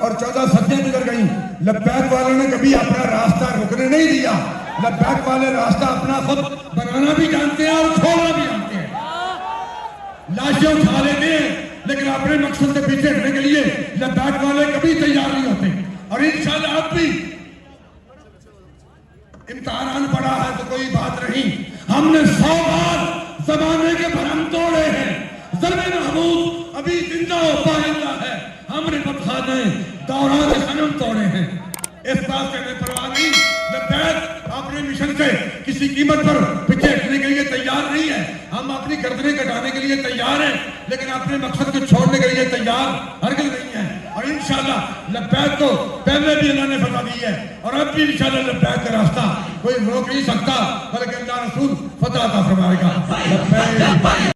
اور 14 صدیاں گزر گئیں، لبیک والوں نے کبھی اپنا راستہ رکنے نہیں دیا. لبیک والے راستہ اپنا خود بنانا بھی جانتے ہیں اور چھوڑنا بھی جانتے ہیں. لاشیں اٹھا لیتے ہیں لیکن اپنے مقصد سے پیچھے ہٹنے کے لیے لبیک والے کبھی تیار نہیں ہوتے. اور انشاءاللہ اب بھی امتحان پڑا ہے تو کوئی بات نہیں. ہم نے 100 بار زمانے کے بھرم توڑے ہیں. ظلم محمود ابھی زندہ و پائندہ ہے. ہم نے خانے دوران صنم توڑے ہیں. اس بات سے ہمیں پرواہ نہیں. لبیک اپنے مشن سے کسی قیمت پر پیچھے ہٹنے کے لیے تیار نہیں ہے. ہم اپنی گردنیں کٹانے کے لیے تیار ہیں لیکن اپنے مقصد کو چھوڑنے کے لیے تیار ہرگز نہیں ہے. اور انشاءاللہ لبیک کو پہلے بھی اللہ نے فتح دی ہے اور اب بھی انشاءاللہ لبیک کا راستہ کوئی روک نہیں سکتا بلکہ اللہ رسول فتح عطا فرمائے گا.